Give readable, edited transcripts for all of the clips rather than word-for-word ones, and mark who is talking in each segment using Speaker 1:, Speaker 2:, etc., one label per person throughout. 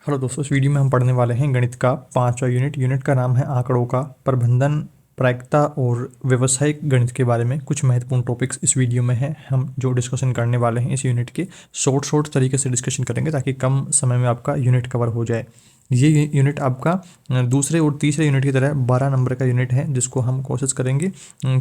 Speaker 1: Hello दोस्तों, इस video में हम पढ़ने वाले हैं गणित का 5वां यूनिट का नाम है आंकड़ों का प्रबंधन, प्रायिकता और व्यावसायिक गणित के बारे में कुछ महत्वपूर्ण टॉपिक्स इस वीडियो में है। हम जो डिस्कशन करने वाले हैं इस यूनिट के शॉर्ट तरीके से डिस्कशन करेंगे ताकि कम समय में आपका यूनिट कवर हो जाए। ये यूनिट आपका दूसरे और तीसरे यूनिट की तरह 12 नंबर का यूनिट है, जिसको हम कोशिश करेंगे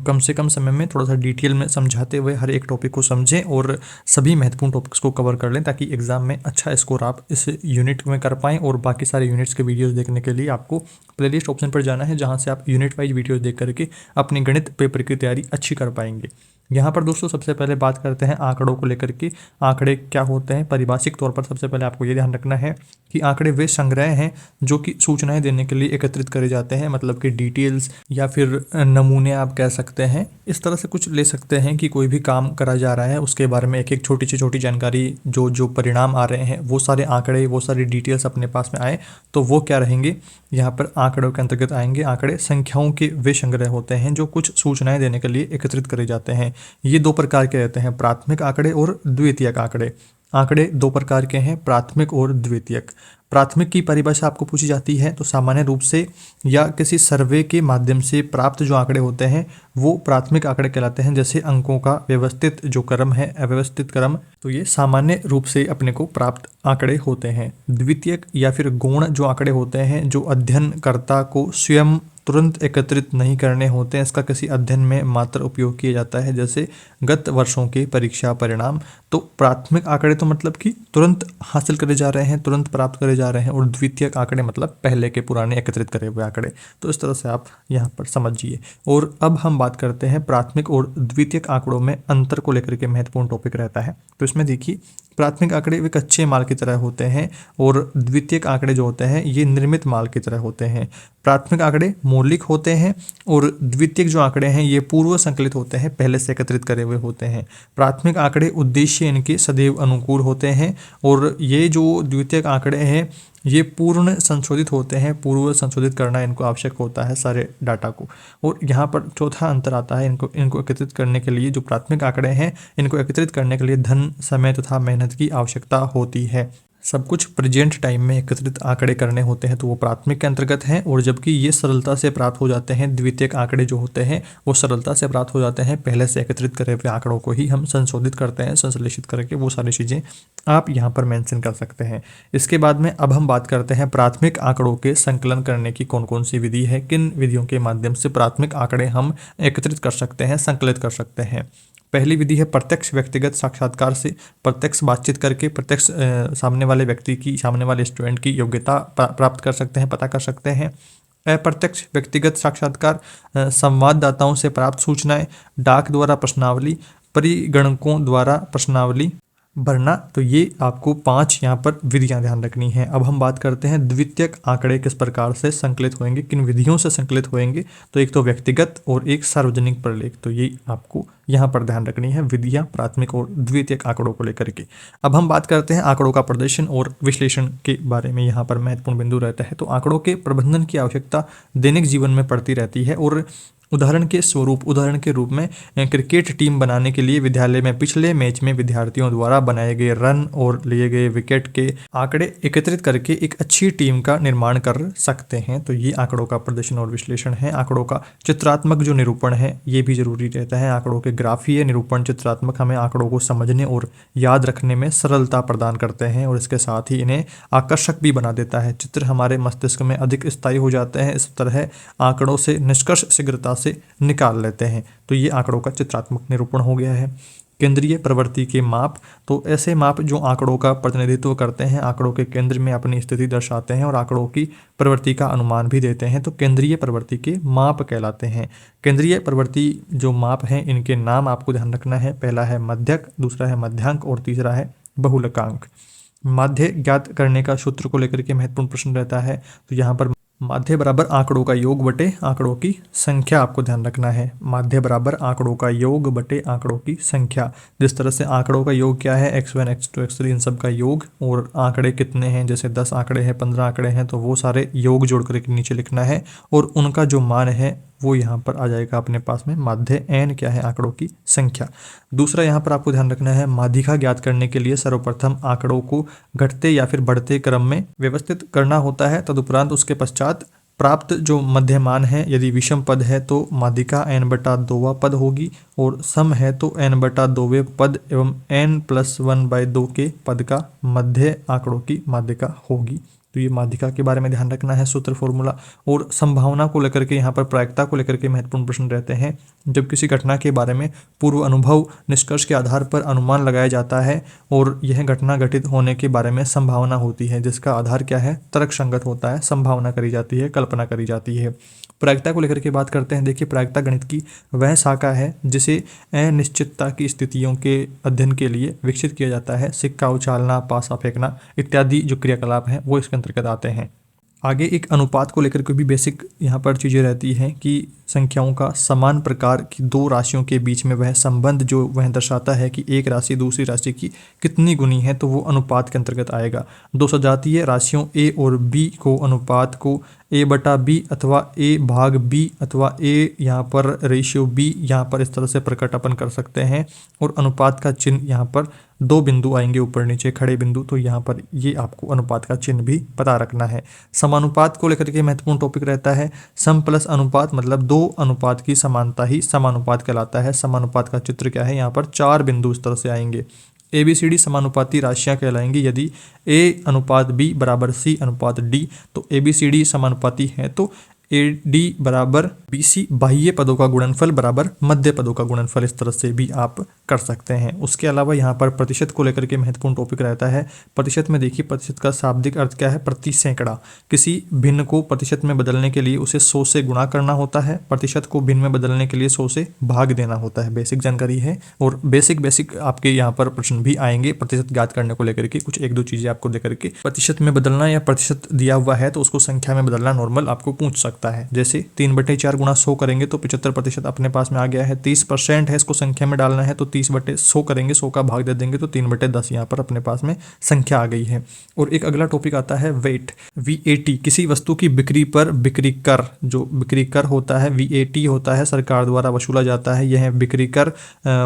Speaker 1: कम से कम समय में थोड़ा सा डिटेल में समझाते हुए हर एक टॉपिक को समझें और सभी महत्वपूर्ण टॉपिक्स को कवर कर लें ताकि एग्जाम में अच्छा स्कोर आप इस यूनिट में कर पाएँ। और बाकी सारे यूनिट्स के वीडियोस देखने के लिए आपको प्लेलिस्ट ऑप्शन पर जाना है, जहाँ से आप यूनिट वाइज वीडियोस देख करके अपनी गणित पेपर की तैयारी अच्छी कर पाएंगे। यहाँ पर दोस्तों सबसे पहले बात करते हैं आंकड़ों को लेकर के। आंकड़े क्या होते हैं? परिभाषिक तौर पर सबसे पहले आपको ये ध्यान रखना है कि आंकड़े वे संग्रह हैं जो कि सूचनाएं देने के लिए एकत्रित करे जाते हैं, मतलब कि डिटेल्स या फिर नमूने आप कह सकते हैं। इस तरह से कुछ ले सकते हैं कि कोई भी काम करा जा रहा है उसके बारे में एक एक छोटी से छोटी जानकारी, जो परिणाम आ रहे हैं, वो सारे आंकड़े, वो सारी डिटेल्स अपने पास में आए तो वो क्या रहेंगे, यहाँ पर आंकड़ों के अंतर्गत आएंगे। आंकड़े संख्याओं के वे संग्रह होते हैं जो कुछ सूचनाएं देने के लिए एकत्रित करे जाते हैं। ये दो प्रकार के रहते हैं, प्राथमिक आंकड़े और द्वितीयक आंकड़े। आंकड़े दो प्रकार के हैं, प्राथमिक और द्वितीयक। प्राथमिक की परिभाषा आपको पूछी जाती है तो सामान्य रूप से या किसी सर्वे के माध्यम से प्राप्त जो आंकड़े होते हैं वो प्राथमिक आंकड़े कहलाते हैं। जैसे अंकों का व्यवस्थित जो क्रम है, अव्यवस्थित क्रम, तो ये सामान्य रूप से अपने को प्राप्त आंकड़े होते हैं। द्वितीयक या फिर गौण जो आंकड़े होते हैं, जो अध्ययनकर्ता को स्वयं तुरंत एकत्रित नहीं करने होते हैं, इसका किसी अध्ययन में मात्र उपयोग किया जाता है, जैसे गत वर्षों के परीक्षा परिणाम। तो प्राथमिक आंकड़े तो मतलब कि तुरंत हासिल करे जा रहे हैं, तुरंत प्राप्त करे जा रहे हैं, और द्वितीयक आंकड़े मतलब पहले के पुराने एकत्रित करे हुए आंकड़े। तो इस तरह से आप यहाँ पर समझिए। और अब हम बात करते हैं प्राथमिक और द्वितीयक आंकड़ों में अंतर को लेकर के महत्वपूर्ण टॉपिक रहता है। तो इसमें देखिए, प्राथमिक आंकड़े वे कच्चे माल की तरह होते हैं और द्वितीयक आंकड़े जो होते हैं ये निर्मित माल की तरह होते हैं। प्राथमिक आंकड़े मौलिक होते हैं और द्वितीयक जो आंकड़े हैं ये पूर्व संकलित होते हैं, पहले से एकत्रित करे हुए होते हैं। प्राथमिक आंकड़े उद्देश्य इनके सदैव अनुकूल होते हैं और ये जो द्वितीयक आंकड़े हैं ये पूर्ण संशोधित होते हैं, पूर्व संशोधित करना इनको आवश्यक होता है सारे डाटा को। और यहाँ पर चौथा अंतर आता है, इनको एकत्रित करने के लिए, जो प्राथमिक आंकड़े हैं इनको एकत्रित करने के लिए धन, समय तथा मेहनत की आवश्यकता होती है। सब कुछ प्रेजेंट टाइम में एकत्रित आंकड़े करने होते हैं तो वो प्राथमिक के अंतर्गत हैं, और जबकि ये सरलता से प्राप्त हो जाते हैं, द्वितीयक आंकड़े जो होते हैं वो सरलता से प्राप्त हो जाते हैं। पहले से एकत्रित करे हुए आंकड़ों को ही हम संशोधित करते हैं, संश्लेषित करके वो सारी चीज़ें आप यहाँ पर मेंशन कर सकते हैं। इसके बाद में अब हम बात करते हैं प्राथमिक आंकड़ों के संकलन करने की कौन कौन सी विधि है, किन विधियों के माध्यम से प्राथमिक आंकड़े हम एकत्रित कर सकते हैं, संकलित कर सकते हैं। पहली विधि है प्रत्यक्ष व्यक्तिगत साक्षात्कार से, प्रत्यक्ष बातचीत करके प्रत्यक्ष सामने वाले व्यक्ति की, सामने वाले स्टूडेंट की योग्यता प्राप्त कर सकते हैं, पता कर सकते हैं। अप्रत्यक्ष व्यक्तिगत साक्षात्कार, संवाददाताओं से प्राप्त सूचनाएं, डाक द्वारा प्रश्नावली, परिगणकों द्वारा प्रश्नावली भरना। तो ये आपको 5 यहाँ पर विधियाँ ध्यान रखनी है। अब हम बात करते हैं द्वितीयक आंकड़े किस प्रकार से संकलित होंगे, किन विधियों से संकलित होंगे। तो एक तो व्यक्तिगत और एक सार्वजनिक प्रलेख, तो ये आपको यहाँ पर ध्यान रखनी है विधियाँ प्राथमिक और द्वितीयक आंकड़ों को लेकर के। अब हम बात करते हैं आंकड़ों का प्रदर्शन और विश्लेषण के बारे में, यहाँ पर महत्वपूर्ण बिंदु रहता है। तो आंकड़ों के प्रबंधन की आवश्यकता दैनिक जीवन में पड़ती रहती है, और उदाहरण के रूप में क्रिकेट टीम बनाने के लिए विद्यालय में पिछले मैच में विद्यार्थियों द्वारा बनाए गए रन और लिए गए विकेट के आंकड़े एकत्रित करके एक अच्छी टीम का निर्माण कर सकते हैं। तो ये आंकड़ों का प्रदर्शन और विश्लेषण है। आंकड़ों का चित्रात्मक जो निरूपण है ये भी जरूरी रहता है। आंकड़ों के ग्राफीय निरूपण, चित्रात्मक, हमें आंकड़ों को समझने और याद रखने में सरलता प्रदान करते हैं और इसके साथ ही इन्हें आकर्षक भी बना देता है। चित्र हमारे मस्तिष्क में अधिक स्थायी हो जाते हैं। इस तरह आंकड़ों से निष्कर्ष शीघ्रता से निकाल लेते हैं। तो ये आंकड़ों का चित्रात्मक निरूपण हो गया है। केंद्रीय प्रवृत्ति के माप, तो ऐसे माप जो आंकड़ों का प्रतिनिधित्व करते हैं, आंकड़ों के केंद्र में अपनी स्थिति दर्शाते हैं और आंकड़ों की प्रवृत्ति का अनुमान भी देते हैं, तो केंद्रीय प्रवृत्ति के माप कहलाते हैं। केंद्रीय प्रवृत्ति जो माप हैं इनके नाम आपको ध्यान रखना है। पहला है मध्यक, दूसरा है मध्यांक और तीसरा है बहुलकांक। माध्य ज्ञात करने का सूत्र को लेकर के महत्वपूर्ण प्रश्न रहता है। तो यहाँ पर माध्य बराबर आंकड़ों का योग बटे आंकड़ों की संख्या आपको ध्यान रखना है। माध्य बराबर आंकड़ों का योग बटे आंकड़ों की संख्या। जिस तरह से आंकड़ों का योग क्या है, x1 x2 x3 इन सब का योग, और आंकड़े कितने हैं, जैसे 10 आंकड़े हैं 15 आंकड़े हैं तो वो सारे योग जोड़ करके नीचे लिखना है और उनका जो मान है वो यहाँ पर आ जाएगा अपने पास में। माध्य n क्या है, आंकड़ों की संख्या। दूसरा यहाँ पर आपको ध्यान रखना है, माध्यिका ज्ञात करने के लिए सर्वप्रथम आंकड़ों को घटते या फिर बढ़ते क्रम में व्यवस्थित करना होता है। तदुपरांत उसके पश्चात प्राप्त जो मध्यमान है, यदि विषम पद है तो माध्यिका n/2वां पद होगी, और सम है तो n/2वें पद एवं n+1/2 के पद का मध्य आंकड़ों की माध्यिका होगी। तो ये माध्यिका के बारे में ध्यान रखना है, सूत्र फॉर्मूला। और संभावना को लेकर के यहाँ पर प्रायिकता को लेकर के महत्वपूर्ण प्रश्न रहते हैं। जब किसी घटना के बारे में पूर्व अनुभव निष्कर्ष के आधार पर अनुमान लगाया जाता है और यह घटना घटित होने के बारे में संभावना होती है, जिसका आधार क्या है, तर्कसंगत होता है, संभावना करी जाती है, कल्पना करी जाती है। प्रायिकता को लेकर के बात करते हैं। देखिए, प्रायिकता गणित की वह शाखा है जिसे अनिश्चितता की स्थितियों के अध्ययन के लिए विकसित किया जाता है। सिक्का उछालना, पासा फेंकना इत्यादि जो क्रियाकलाप हैं वो इसके अंतर्गत आते हैं। आगे एक अनुपात को लेकर के भी बेसिक यहाँ पर चीज़ें रहती हैं कि संख्याओं का समान प्रकार की दो राशियों के बीच में वह संबंध जो वह दर्शाता है कि एक राशि दूसरी राशि की कितनी गुनी है, तो वो अनुपात के अंतर्गत आएगा। दो सजातीय राशियों a और b को अनुपात को a/b अथवा a/b अथवा a यहाँ पर रेशियो b यहाँ पर इस तरह से प्रकट अपन कर सकते हैं। और अनुपात का चिन्ह यहाँ पर दो बिंदु आएंगे ऊपर नीचे खड़े बिंदु, तो यहाँ पर ये आपको अनुपात का चिन्ह भी पता रखना है। समानुपात को लेकर के महत्वपूर्ण टॉपिक रहता है। सम प्लस अनुपात मतलब दो अनुपात की समानता ही समानुपात कहलाता है। समानुपात का चित्र क्या है, यहाँ पर चार बिंदु इस तरह से आएंगे। ABCD समानुपाती राशियां कहलाएंगी। यदि A/B बराबर C अनुपात D, तो ABCD समानुपाती है तो AD बराबर BC बाह्य पदों का गुणनफल बराबर मध्य पदों का गुणनफल, इस तरह से भी आप कर सकते हैं। उसके अलावा यहाँ पर प्रतिशत को लेकर के महत्वपूर्ण टॉपिक रहता है। प्रतिशत में देखिए, प्रतिशत का शाब्दिक अर्थ क्या है, प्रति सैकड़ा। किसी भिन्न को प्रतिशत में बदलने के लिए उसे 100 से गुणा करना होता है, प्रतिशत को भिन्न में बदलने के लिए 100 से भाग देना होता है। बेसिक जानकारी है और बेसिक आपके यहाँ पर प्रश्न भी आएंगे प्रतिशत ज्ञात करने को लेकर के। कुछ एक दो चीजें आपको देकर के प्रतिशत में बदलना या प्रतिशत दिया हुआ है तो उसको संख्या में बदलना नॉर्मल आपको पूछ सकता है। जैसे 3/4 गुणा 100 करेंगे तो 75% अपने पास में आ गया है। 30% है, इसको संख्या में डालना है तो 30/100 करेंगे, 100 का भाग दे देंगे तो 3/10 यहाँ पर अपने पास में संख्या आ गई है। और एक अगला टॉपिक आता है वेट, VAT। किसी वस्तु की बिक्री पर बिक्री कर, जो बिक्री कर होता है VAT होता है, सरकार द्वारा वसूला जाता है। यह बिक्री कर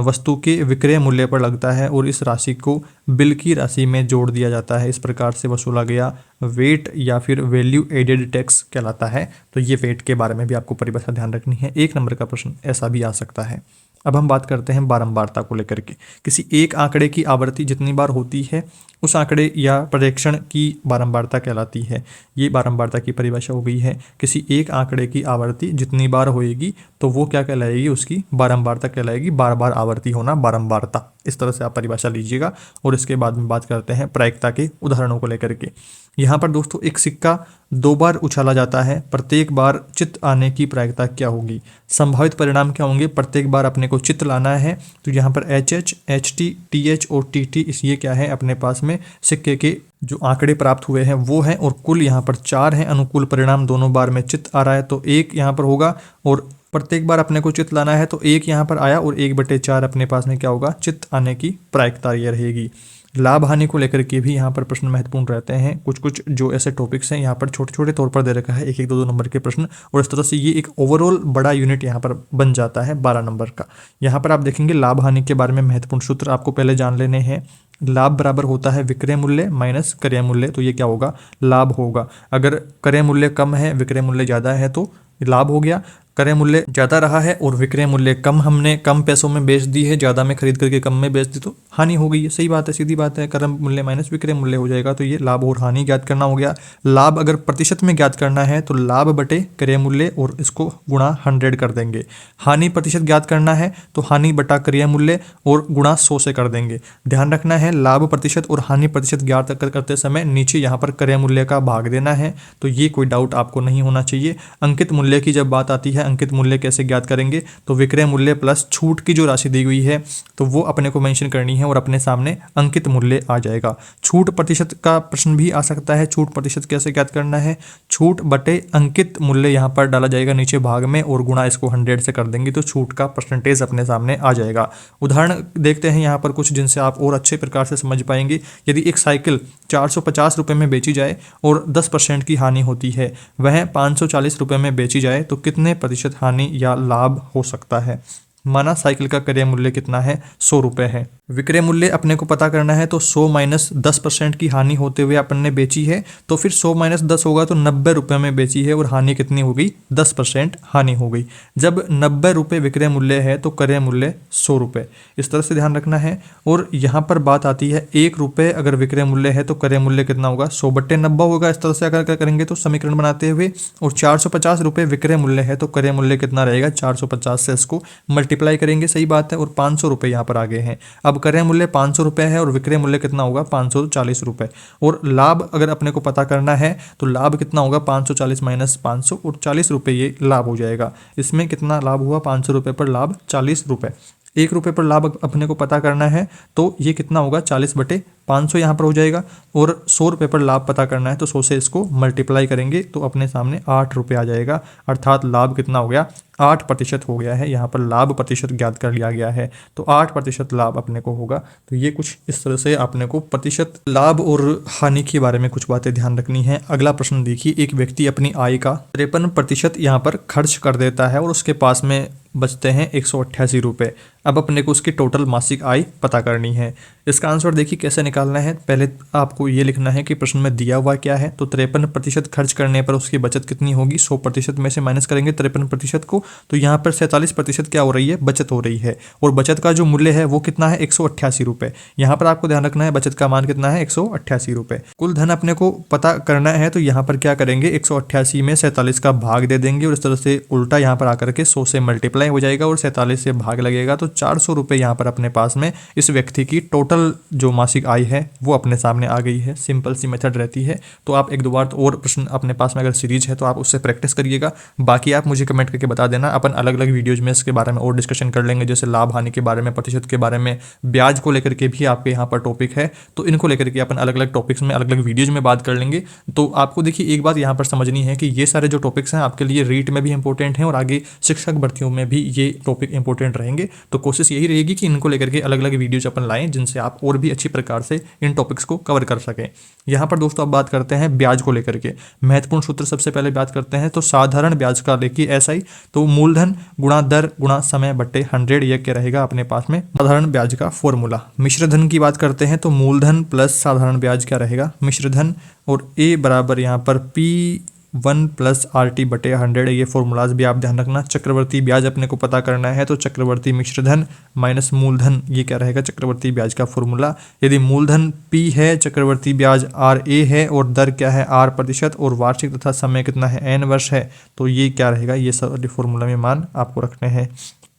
Speaker 1: वस्तु के विक्रय मूल्य पर लगता है और इस राशि को बिल की राशि में जोड़ दिया जाता है। इस प्रकार से वसूला गया वेट या फिर वैल्यू एडेड टैक्स कहलाता है। तो ये वेट के बारे में भी आपको परिभाषा ध्यान रखनी है। 1 नंबर का प्रश्न ऐसा भी आ सकता है। अब हम बात करते हैं बारंबारता को लेकर के। किसी एक आंकड़े की आवृत्ति जितनी बार होती है उस आंकड़े या प्रेक्षण की बारंबारता कहलाती है। ये बारंबारता की परिभाषा हो गई है। किसी एक आंकड़े की आवृत्ति जितनी बार होएगी तो वो क्या कहलाएगी, उसकी बारंबारता कहलाएगी। बार बार आवर्ती होना बारंबारता, इस तरह से आप परिभाषा लीजिएगा। और इसके बाद में बात करते हैं प्रायिकता के उदाहरणों को लेकर के। यहाँ पर दोस्तों एक सिक्का 2 बार उछाला जाता है, प्रत्येक बार चित्त आने की प्रायिकता क्या होगी। संभावित परिणाम क्या होंगे, प्रत्येक बार अपने को चित्त लाना है तो यहाँ पर HH, HT, TH और TT इस ये क्या है अपने पास में सिक्के के जो आंकड़े प्राप्त हुए हैं वो हैं। और कुल यहाँ पर 4 हैं। अनुकूल परिणाम दोनों बार में चित्त आ रहा है तो 1 यहाँ पर होगा। और प्रत्येक बार अपने को चित्त लाना है तो 1 यहाँ पर आया और 1/4 अपने पास में क्या होगा, चित्त आने की प्रायिकता ये रहेगी। लाभ हानि को लेकर के भी यहाँ पर प्रश्न महत्वपूर्ण रहते हैं। कुछ जो ऐसे टॉपिक्स हैं यहाँ पर छोटे छोटे तौर पर दे रखा है, 1-1, 2-2 नंबर के प्रश्न। और इस तरह से ये एक ओवरऑल बड़ा यूनिट यहाँ पर बन जाता है 12 नंबर का। यहाँ पर आप देखेंगे लाभ हानि के बारे में महत्वपूर्ण सूत्र आपको पहले जान लेने हैं। लाभ बराबर होता है विक्रय मूल्य माइनस क्रय मूल्य, तो ये क्या होगा, लाभ होगा। अगर क्रय मूल्य कम है विक्रय मूल्य ज़्यादा है तो लाभ हो गया। क्रय मूल्य ज़्यादा रहा है और विक्रय मूल्य कम, हमने कम पैसों में बेच दी है, ज़्यादा में खरीद करके कम में बेच दी तो हानि हो गई है। सही बात है, सीधी बात है। क्रय मूल्य माइनस विक्रय मूल्य हो जाएगा तो ये लाभ और हानि ज्ञात करना हो गया। लाभ अगर प्रतिशत में ज्ञात करना है तो लाभ बटे क्रय मूल्य और इसको गुणा 100 कर देंगे। हानि प्रतिशत ज्ञात करना है तो हानि बटा क्रय मूल्य और गुणा 100 से कर देंगे। ध्यान रखना है लाभ प्रतिशत और हानि प्रतिशत ज्ञात करते समय नीचे यहाँ पर क्रय मूल्य का भाग देना है, तो ये कोई डाउट आपको नहीं होना चाहिए। अंकित मूल्य की जब बात आती है, है अंकित मूल्य कैसे ज्ञात करेंगे, तो विक्रय मूल्य प्लस छूट की जो राशि दी हुई है तो वो अपने को मेंशन करनी है और अपने सामने अंकित मूल्य आ जाएगा। छूट प्रतिशत का प्रश्न भी आ सकता है, छूट प्रतिशत कैसे ज्ञात करना है, छूट बटे अंकित मूल्य यहाँ पर डाला जाएगा नीचे भाग में और गुणा इसको 100 से कर देंगे तो छूट का परसेंटेज अपने सामने आ जाएगा। उदाहरण देखते हैं यहाँ पर कुछ जिनसे आप और अच्छे प्रकार से समझ पाएंगे। यदि एक साइकिल 450 रुपये में बेची जाए और 10% की हानि होती है, वह 540 रुपये में बेची जाए तो कितने प्रतिशत हानि या लाभ हो सकता है। माना साइकिल का क्रय मूल्य कितना है, 100 रुपये है। विक्रय मूल्य अपने को पता करना है तो 100 माइनस 10% की हानि होते हुए अपन ने बेची है तो फिर 100 माइनस 10 होगा तो 90 रुपये में बेची है और हानि कितनी हो गई, 10% हानि हो गई। जब 90 रुपये विक्रय मूल्य है तो क्रय मूल्य 100 रुपये, इस तरह से ध्यान रखना है। और यहाँ पर बात आती है 1 रुपये अगर विक्रय मूल्य है तो क्रय मूल्य कितना होगा, 100/90 होगा। इस तरह से अगर करेंगे तो समीकरण बनाते हुए, और 450 रुपये विक्रय मूल्य है तो क्रय मूल्य कितना रहेगा, 450 से इसको मल्टीप्लाई करेंगे, सही बात है। और 500 रुपये यहाँ पर आगे हैं। अब क्रय मूल्य 500 रुपये है और विक्रय मूल्य कितना होगा, 540 रुपये। और लाभ अगर अपने को पता करना है तो लाभ कितना होगा, 540 माइनस 500 और 40 रुपये ये लाभ हो जाएगा। इसमें कितना लाभ हुआ, 500 रुपये पर लाभ 40 रुपये। 1 रुपये पर लाभ अपने को पता करना है तो ये कितना होगा, 40/500 यहाँ पर हो जाएगा। और 100 रुपये पर लाभ पता करना है तो 100 से इसको मल्टीप्लाई करेंगे तो अपने सामने 8 रुपये आ जाएगा। अर्थात लाभ कितना हो गया, 8% हो गया है। यहाँ पर लाभ प्रतिशत ज्ञात कर लिया गया है तो 8% लाभ अपने को होगा। तो ये कुछ इस तरह से अपने को प्रतिशत लाभ और हानि के बारे में कुछ बातें ध्यान रखनी है। अगला प्रश्न देखिए, एक व्यक्ति अपनी आय का 53% यहाँ पर खर्च कर देता है और उसके पास में बचते हैं 188 रुपये। अब अपने को उसकी टोटल मासिक आय पता करनी है। इसका आंसर देखिए कैसे निकालना है। पहले आपको ये लिखना है कि प्रश्न में दिया हुआ क्या है, तो 53% खर्च करने पर उसकी बचत कितनी होगी, 100% में से माइनस करेंगे 53% को, तो यहाँ पर 47% क्या हो रही है, बचत हो रही है। और बचत का जो मूल्य है वो कितना है, 188 रुपये। यहाँ पर आपको ध्यान रखना है बचत का मान कितना है, 188 रुपये। कुल धन अपने को पता करना है तो यहाँ पर क्या करेंगे, 188 में 47 का भाग दे देंगे और इस तरह से उल्टा यहाँ पर आकर के 100 से मल्टीप्लाई हो जाएगा और 47 से भाग लगेगा तो 400 रुपये यहाँ पर अपने पास में इस व्यक्ति की टोटल जो मासिक आय है वो अपने सामने आ गई है। सिंपल सी मेथड रहती है। तो आप एक दो बार और प्रश्न अपने पास में अगर सीरीज है तो आप उससे प्रैक्टिस करिएगा। बाकी आप मुझे कमेंट करके बता देना, अपन अलग अलग वीडियोज में इसके बारे में और डिस्कशन कर लेंगे, जैसे लाभ हानि के बारे में, प्रतिशत के बारे में, ब्याज को लेकर के भी आपके यहाँ पर टॉपिक है तो इनको लेकर के अपन अलग अलग टॉपिक्स में अलग अलग वीडियोज में बात कर लेंगे। तो आपको देखिए एक बात यहाँ पर समझनी है कि ये सारे जो टॉपिक्स हैं आपके लिए रीट में भी इंपॉर्टेंट हैं और आगे शिक्षक भर्तियों में भी ये टॉपिक इंपॉर्टेंट रहेंगे। तो कोशिश यही रहेगी कि इनको लेकर के अलग अलग वीडियोज अपन लाएं जिनसे आप और भी अच्छी प्रकार से इन टॉपिक्स को कवर कर सकें। यहाँ पर दोस्तों अब बात करते हैं ब्याज को लेकर के। महत्वपूर्ण सूत्र सबसे पहले बात करते हैं तो साधारण ब्याज का देखिए एसआई, तो मूलधन गुणा दर गुणा समय बट्टे 100, यह क्या रहेगा अपने पास में साधारण ब्याज का फॉर्मूला। मिश्र धन की बात करते हैं तो मूलधन प्लस साधारण ब्याज क्या रहेगा, मिश्र धन, और ए बराबर यहाँ पर P1 प्लस RT बटे 100, ये फॉर्मूलाज भी आप ध्यान रखना। चक्रवर्ती ब्याज अपने को पता करना है तो चक्रवर्ती मिश्रधन माइनस मूलधन, ये क्या रहेगा चक्रवर्ती ब्याज का फॉर्मूला। यदि मूलधन P है, चक्रवर्ती ब्याज RA है और दर क्या है R% और वार्षिक तथा समय कितना है N वर्ष है, तो ये क्या रहेगा, ये सारे फॉर्मूला में मान आपको रखने हैं।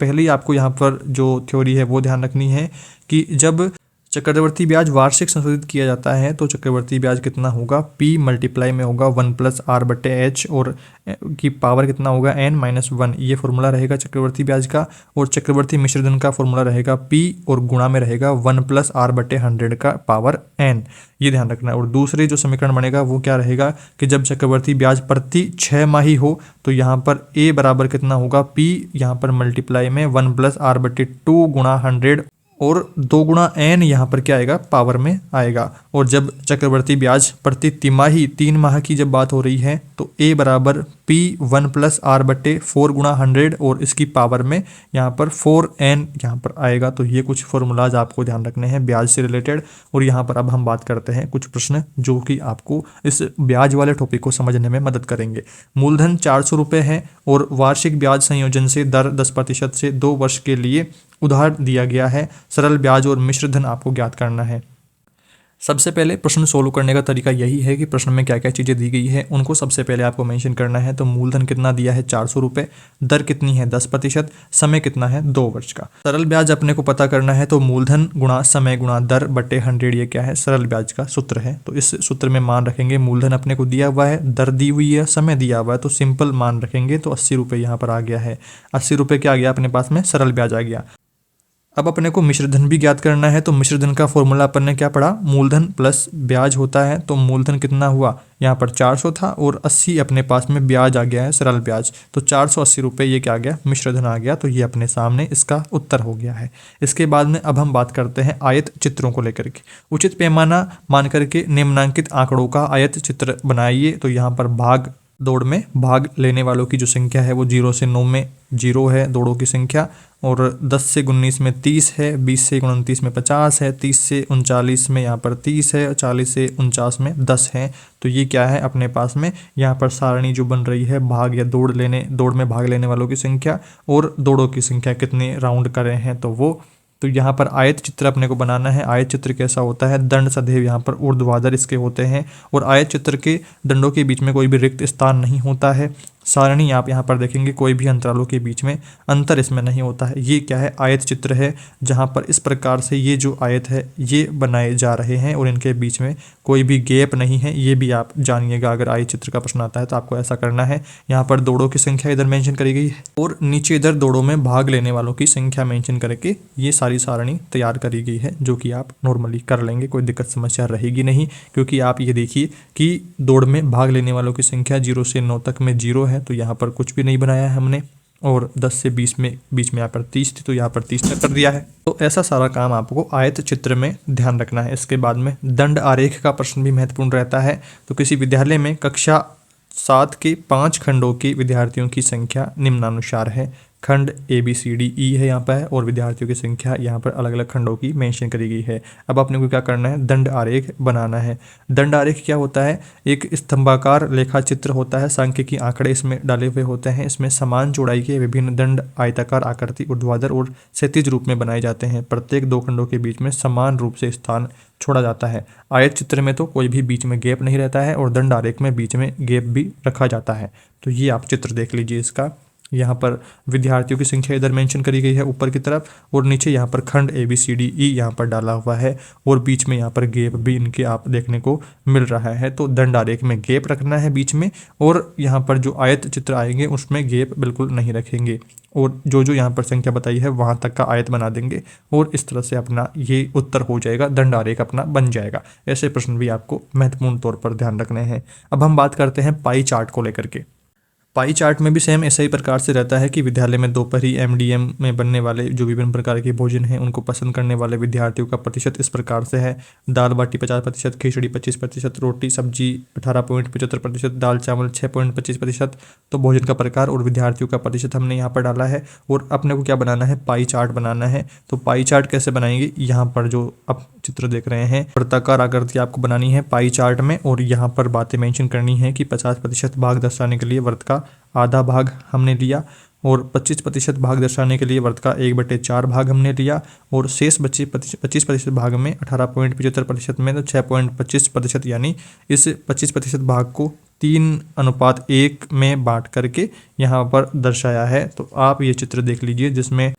Speaker 1: पहले ही आपको यहाँ पर जो थ्योरी है वो ध्यान रखनी है कि जब चक्रवर्ती ब्याज वार्षिक संशोधित किया जाता है तो चक्रवर्ती ब्याज कितना होगा, P मल्टीप्लाई में होगा 1 प्लस R बटे H और की पावर कितना होगा N-1, ये फॉर्मूला रहेगा चक्रवर्ती ब्याज का। और चक्रवर्ती मिश्रधन का फॉर्मूला रहेगा P और गुणा में रहेगा 1 प्लस R बटे 100 का पावर N, ये ध्यान रखना है। और दूसरे जो समीकरण बनेगा वो क्या रहेगा कि जब चक्रवर्ती ब्याज प्रति 6 माही हो तो यहाँ पर A बराबर कितना होगा, P यहाँ पर मल्टीप्लाई में 1 प्लस R बटे 2 गुणा 100 और 2 गुणा N यहाँ पर क्या आएगा, पावर में आएगा। और जब चक्रवर्ती ब्याज प्रति तिमाही 3 माह की जब बात हो रही है तो A बराबर P1 प्लस R बटे 4 गुणा 100 और इसकी पावर में यहाँ पर 4N यहाँ पर आएगा। तो ये कुछ फॉर्मूलाज आपको ध्यान रखने हैं ब्याज से रिलेटेड। और यहाँ पर अब हम बात करते हैं कुछ प्रश्न जो कि आपको इस ब्याज वाले टॉपिक को समझने में मदद करेंगे। मूलधन 400 रुपये है और वार्षिक ब्याज संयोजन से दर 10% से 2 वर्ष के लिए उधार दिया गया है। सरल ब्याज और मिश्र धन आपको ज्ञात करना है। सबसे पहले प्रश्न सोल्व करने का तरीका यही है कि प्रश्न में क्या क्या चीज़ें दी गई है उनको सबसे पहले आपको मेंशन करना है। तो मूलधन कितना दिया है 400 रुपये, दर कितनी है 10%, समय कितना है 2 वर्ष का। सरल ब्याज अपने को पता करना है, तो मूलधन गुणा समय गुणा दर बटे 100, ये क्या है सरल ब्याज का सूत्र है। तो इस सूत्र में मान रखेंगे, मूलधन अपने को दिया हुआ है, दर दी हुई है, समय दिया हुआ है, तो सिंपल मान रखेंगे। तो 80 रुपये यहाँ पर आ गया है। 80 रुपये क्या आ गया अपने पास में, सरल ब्याज आ गया। अब अपने को मिश्रधन भी ज्ञात करना है। तो मिश्रधन का फॉर्मूला अपन ने क्या पढ़ा, मूलधन प्लस ब्याज होता है। तो मूलधन कितना हुआ, यहाँ पर 400 था और 80 अपने पास में ब्याज आ गया है, सरल ब्याज। तो 480 रुपये ये क्या आ गया, मिश्रधन आ गया। तो ये अपने सामने इसका उत्तर हो गया है। इसके बाद में अब हम बात करते हैं आयत चित्रों को लेकर के। उचित पैमाना मान करके निम्नांकित आंकड़ों का आयत चित्र बनाइए। तो यहाँ पर भाग दौड़ में भाग लेने वालों की जो संख्या है वो 0 से 9 में 0 है दौड़ों की संख्या, और 10 से 19 में 30 है, 20 से 29 में 50 है, 30 से 39 में यहाँ पर 30 है, 40 से 49 में 10 है। तो ये क्या है अपने पास में, यहाँ पर सारणी जो बन रही है भाग या दौड़ में भाग लेने वालों की संख्या और दौड़ों की संख्या कितने राउंड करे हैं तो वो। तो यहाँ पर आयत चित्र अपने को बनाना है। आयत चित्र कैसा होता है, दंड सदैव यहाँ पर ऊर्ध्वाधर इसके होते हैं, और आयत चित्र के दंडों के बीच में कोई भी रिक्त स्थान नहीं होता है। सारणी आप यहाँ पर देखेंगे, कोई भी अंतरालों के बीच में अंतर इसमें नहीं होता है। ये क्या है, आयत चित्र है, जहाँ पर इस प्रकार से ये जो आयत है ये बनाए जा रहे हैं और इनके बीच में कोई भी गैप नहीं है। ये भी आप जानिएगा, अगर आयत चित्र का प्रश्न आता है तो आपको ऐसा करना है। यहाँ पर दौड़ों की संख्या इधर मेंशन करी गई है और नीचे इधर दौड़ों में भाग लेने वालों की संख्या मेंशन करके ये सारी सारणी तैयार करी गई है, जो कि आप नॉर्मली कर लेंगे, कोई दिक्कत समस्या रहेगी नहीं। क्योंकि आप ये देखिए कि दौड़ में भाग लेने वालों की संख्या 0 से 9 तक में 0 है, तो यहाँ पर कुछ भी नहीं बनाया है हमने, और 10 से 20 में बीच में यहाँ पर 30 थी, तो यहाँ पर 30 तक कर दिया है। तो ऐसा सारा काम आपको आयत चित्र में ध्यान रखना है। इसके बाद में दंड आरेख का प्रश्न भी महत्वपूर्ण रहता है। तो किसी विद्यालय में कक्षा 7 के 5 खंडों के विद्यार्थियों की संख्या निम्नानुसार है। खंड ABCDE है यहाँ पर, और विद्यार्थियों की संख्या यहाँ पर अलग अलग खंडों की मेंशन करी गई है। अब आपने को क्या करना है, दंड आरेख बनाना है। दंड आरेख क्या होता है, एक स्तंभाकार लेखा चित्र होता है, सांख्यिकी आंकड़े इसमें डाले हुए होते हैं। इसमें समान चौड़ाई के विभिन्न दंड आयताकार आकृति ऊर्ध्वाधर और क्षैतिज रूप में बनाए जाते हैं। प्रत्येक 2 खंडों के बीच में समान रूप से स्थान छोड़ा जाता है। आयत चित्र में तो कोई भी बीच में गैप नहीं रहता है, और दंड आरेख में बीच में गैप भी रखा जाता है। तो ये आप चित्र देख लीजिए इसका। यहाँ पर विद्यार्थियों की संख्या इधर मेंशन करी गई है ऊपर की तरफ, और नीचे यहाँ पर खंड ABCDE यहाँ पर डाला हुआ है, और बीच में यहाँ पर गैप भी इनके आप देखने को मिल रहा है। तो दंड आरेख में गैप रखना है बीच में, और यहाँ पर जो आयत चित्र आएंगे उसमें गैप बिल्कुल नहीं रखेंगे, और जो जो यहाँ पर संख्या बताई है वहाँ तक का आयत बना देंगे, और इस तरह से अपना ये उत्तर हो जाएगा, दंड आरेख अपना बन जाएगा। ऐसे प्रश्न भी आपको महत्वपूर्ण तौर पर ध्यान रखने हैं। अब हम बात करते हैं पाई चार्ट को लेकर के। पाई चार्ट में भी सेम ऐसा ही प्रकार से रहता है कि विद्यालय में दोपहरी MDM में बनने वाले जो विभिन्न प्रकार के भोजन हैं उनको पसंद करने वाले विद्यार्थियों का प्रतिशत इस प्रकार से है। दाल बाटी 50%, खिचड़ी 25%, रोटी सब्जी 18.75%, दाल चावल 6.25%। तो भोजन का प्रकार और विद्यार्थियों का प्रतिशत हमने यहाँ पर डाला है, और अपने को क्या बनाना है, पाई चार्ट बनाना है। तो पाई चार्ट कैसे बनाएंगे, यहाँ पर जो आप चित्र देख रहे हैं वृत्ताकार आकृति आपको बनानी है पाई चार्ट में, और यहाँ पर बातें मेंशन करनी है कि 50% भाग दर्शाने के लिए वृत्त का आधा भाग हमने लिया, और 25% भाग दर्शाने के लिए वृत्त का 1/4 भाग हमने लिया, और शेष बचे 25% भाग में 18.75% में तो 6.25%, यानी इस 25% भाग को 3:1 में बांट करके यहाँ पर दर्शाया है। तो आप ये चित्र देख लीजिए, जिसमें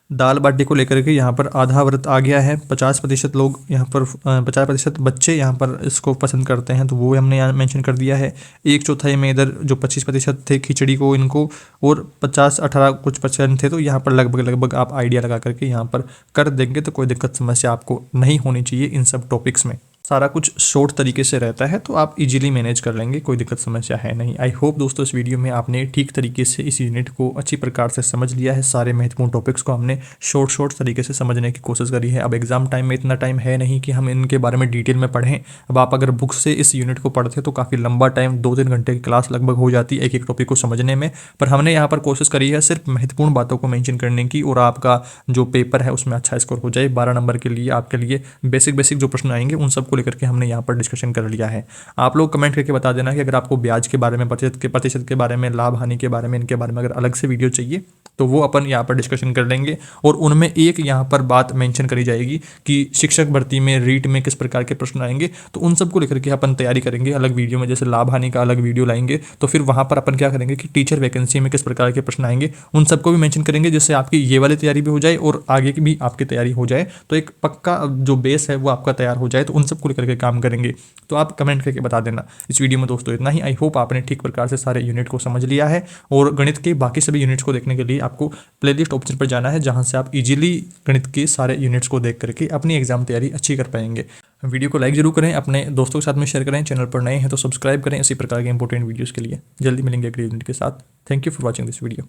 Speaker 1: दाल बाटी को लेकर के यहाँ पर आधा व्रत आ गया है। 50% लोग यहाँ पर 50% बच्चे यहाँ पर इसको पसंद करते हैं, तो वो हमने यहाँ मेंशन कर दिया है। 1/4 में इधर जो 25% थे खिचड़ी को इनको, और 50-18 कुछ % थे, तो यहाँ पर लगभग आप आइडिया लगा करके यहाँ पर कर देंगे, तो कोई दिक्कत समस्या आपको नहीं होनी चाहिए इन सब टॉपिक्स में। सारा कुछ शॉर्ट तरीके से रहता है, तो आप इजीली मैनेज कर लेंगे, कोई दिक्कत समस्या है नहीं। आई होप दोस्तों इस वीडियो में आपने ठीक तरीके से इस यूनिट को अच्छी प्रकार से समझ लिया है। सारे महत्वपूर्ण टॉपिक्स को हमने शॉर्ट तरीके से समझने की कोशिश करी है। अब एग्जाम टाइम में इतना टाइम है नहीं कि हम इनके बारे में डिटेल में पढ़ें। अब आप अगर बुक से इस यूनिट को पढ़ते तो काफ़ी लंबा टाइम 2-3 घंटे की क्लास लगभग हो जाती है एक टॉपिक को समझने में, पर हमने यहाँ पर कोशिश करी है सिर्फ महत्वपूर्ण बातों को मेंशन करने की, और आपका जो पेपर है उसमें अच्छा स्कोर हो जाए। 12 नंबर के लिए आपके लिए बेसिक जो प्रश्न आएंगे उन सबको लेकर के हमने यहाँ पर डिस्कशन कर लिया है। आप लोग कमेंट करके बता देना कि अगर आपको ब्याज के बारे में, प्रतिशत के बारे में, लाभ हानि के बारे में, इनके बारे में अगर अलग से वीडियो चाहिए तो वो अपन यहाँ पर डिस्कशन कर लेंगे। और उनमें एक यहाँ पर बात मेंशन करी जाएगी कि शिक्षक भर्ती में, रीट में किस प्रकार के प्रश्न आएंगे, तो उन सबको लेकर के अपन तैयारी करेंगे अलग वीडियो में। जैसे लाभ हानि का अलग वीडियो लाएंगे, तो फिर वहाँ पर अपन क्या करेंगे कि टीचर वैकेंसी में किस प्रकार के प्रश्न आएंगे उन सबको भी मेंशन करेंगे, जिससे आपकी ये वाली तैयारी भी हो जाए और आगे की भी आपकी तैयारी हो जाए, तो एक पक्का जो बेस है वो आपका तैयार हो जाए। तो उन सबको लेकर के काम करेंगे, तो आप कमेंट करके बता देना। इस वीडियो में दोस्तों इतना ही। आई होप आपने ठीक प्रकार से सारे यूनिट को समझ लिया है, और गणित के बाकी सभी यूनिट्स को देखने के लिए आपको प्लेलिस्ट ऑप्शन पर जाना है, जहां से आप इजीली गणित के सारे यूनिट्स को देख करके अपनी एग्जाम तैयारी अच्छी कर पाएंगे। वीडियो को लाइक जरूर करें, अपने दोस्तों के साथ में शेयर करें, चैनल पर नए हैं तो सब्सक्राइब करें इसी प्रकार के इंपॉर्टेंट वीडियोस के लिए। जल्दी मिलेंगे अगले यूनिट के साथ। Thank you for watching this video.